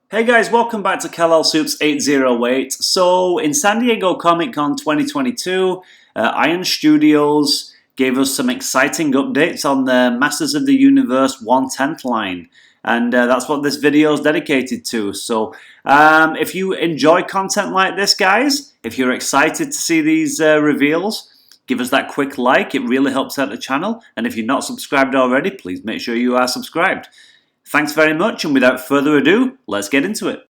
Hey guys, welcome back to Kal-El Soups 808. So in San Diego Comic Con 2022, Iron Studios gave us some exciting updates on the Masters of the Universe 1/10 line. And that's what this video is dedicated to. So if you enjoy content like this, guys, if you're excited to see these reveals, give us that quick like. It really helps out the channel. And if you're not subscribed already, please make sure you are subscribed. Thanks very much, and without further ado, let's get into it.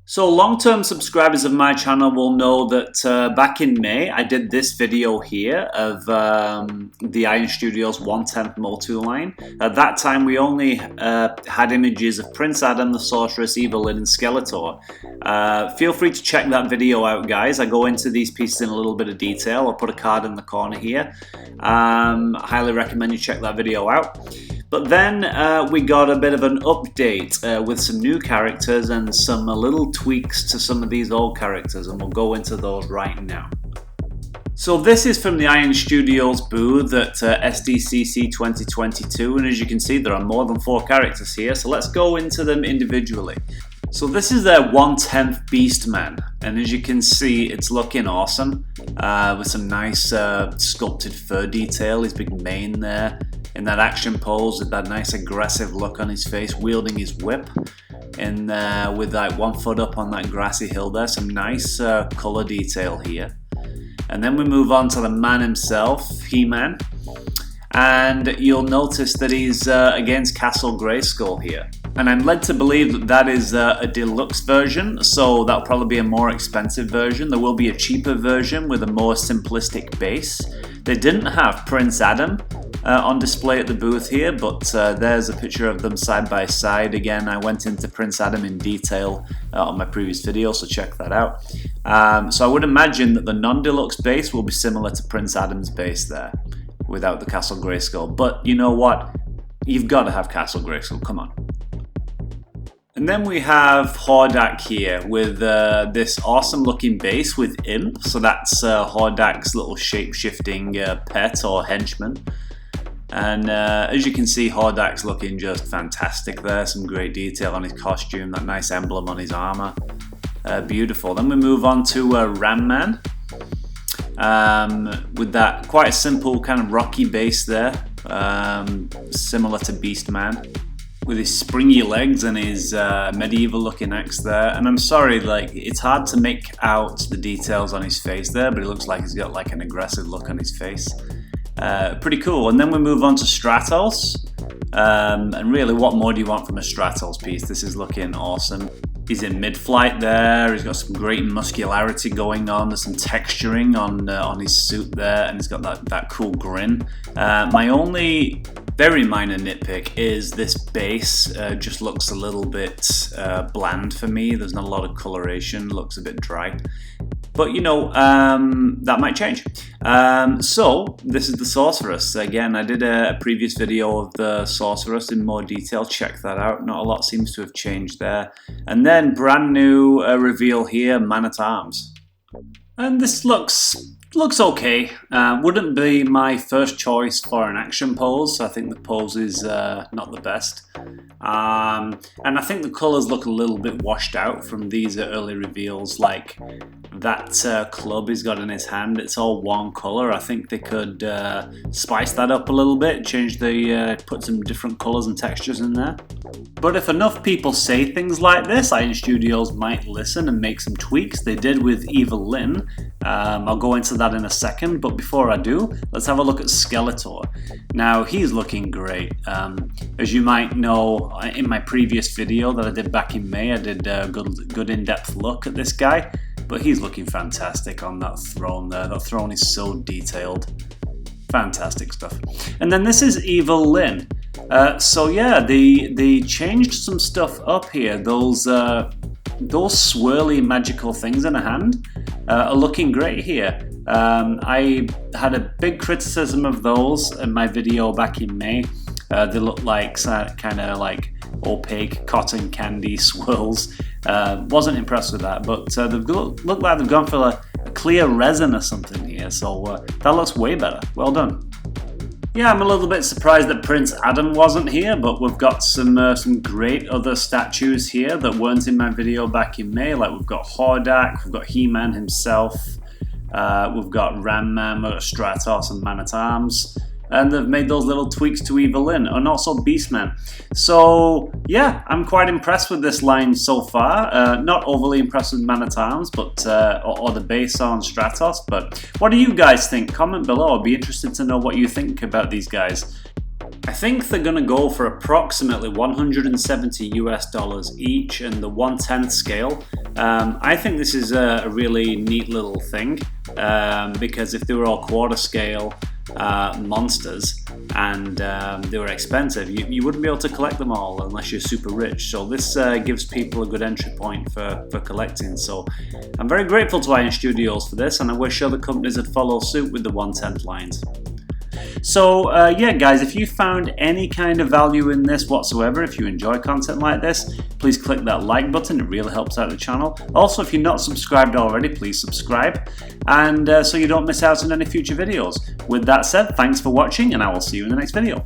So long-term subscribers of my channel will know that back in May I did this video here of the Iron Studios 1/10 MOTU line. At that time we only had images of Prince Adam, the Sorceress, Evelyn and Skeletor. Feel free to check that video out, guys. I go into these pieces in a little bit of detail. I'll put a card in the corner here. Highly recommend you check that video out. But then we got a bit of an update with some new characters and some little tweaks to some of these old characters, and we'll go into those right now. So this is from the Iron Studios booth at SDCC 2022, and as you can see there are more than 4 characters here, so let's go into them individually. So this is their 1/10 Beastman, and as you can see it's looking awesome with some nice sculpted fur detail, his big mane there, in that action pose with that nice aggressive look on his face, wielding his whip, and with like 1 foot up on that grassy hill there, some nice colour detail here. And then we move on to the man himself, He-Man, and you'll notice that he's against Castle Grayskull here. And I'm led to believe that that is a deluxe version, so that'll probably be a more expensive version. There will be a cheaper version with a more simplistic base. They didn't have Prince Adam on display at the booth here, but there's a picture of them side by side. Again, I went into Prince Adam in detail on my previous video, so check that out. So I would imagine that the non-deluxe base will be similar to Prince Adam's base there, without the Castle Grayskull. But you know what? You've got to have Castle Grayskull, come on. And then we have Hordak here with this awesome looking base with Imp. So that's Hordak's little shape-shifting pet or henchman. And as you can see, Hordak's looking just fantastic there. Some great detail on his costume, that nice emblem on his armor. Beautiful. Then we move on to Ram Man. With that quite a simple kind of rocky base there. Similar to Beastman, with his springy legs and his medieval looking axe there. And I'm sorry, like, it's hard to make out the details on his face there, but it looks like he's got like an aggressive look on his face. Pretty cool. And then we move on to Stratos. And really, what more do you want from a Stratos piece? This is looking awesome. He's in mid-flight there. He's got some great muscularity going on. There's some texturing on his suit there, and he's got that cool grin. My only very minor nitpick is this base just looks a little bit bland for me. There's not a lot of coloration. Looks a bit dry. But you know, that might change. So this is the Sorceress. Again, I did a previous video of the Sorceress in more detail. Check that out. Not a lot seems to have changed there. And then brand new reveal here, Man-at-Arms. And this looks okay. Wouldn't be my first choice for an action pose. I think the pose is not the best. And I think the colours look a little bit washed out from these early reveals. Like that club he's got in his hand, it's all one colour. I think they could spice that up a little bit, change put some different colours and textures in there. But if enough people say things like this, Iron Studios might listen and make some tweaks. They did with Evelyn. I'll go into that in a second, but before I do, let's have a look at Skeletor. Now, he's looking great. As you might know, in my previous video that I did back in May, I did a good in-depth look at this guy, but he's looking fantastic on that throne there. That throne is so detailed. Fantastic stuff. And then this is Evelyn. So yeah, they changed some stuff up here. Those swirly magical things in her hand. are looking great here. I had a big criticism of those in my video back in May. They look like kind of like opaque cotton candy swirls. Wasn't impressed with that, but they look like they've gone for a clear resin or something here, so that looks way better. Well done. Yeah, I'm a little bit surprised that Prince Adam wasn't here, but we've got some great other statues here that weren't in my video back in May. Like we've got Hordak, we've got He-Man himself, we've got Ram-Man, we've got Stratos and Man-at-Arms, and they've made those little tweaks to Evelyn, and also Beastman. So yeah, I'm quite impressed with this line so far. Not overly impressed with Man-at-Arms, but or the base on Stratos. But what do you guys think? Comment below. I'd be interested to know what you think about these guys. I think they're going to go for approximately $170 US each in the 1/10 scale. I think this is a really neat little thing because if they were all quarter scale monsters and they were expensive, you wouldn't be able to collect them all unless you're super rich. So this gives people a good entry point for collecting. So I'm very grateful to Iron Studios for this, and I wish other companies would follow suit with the 1/10 lines. So yeah guys, if you found any kind of value in this whatsoever, if you enjoy content like this, please click that like button. It really helps out the channel. Also, if you're not subscribed already, please subscribe, and so you don't miss out on any future videos. With that said, thanks for watching, and I will see you in the next video.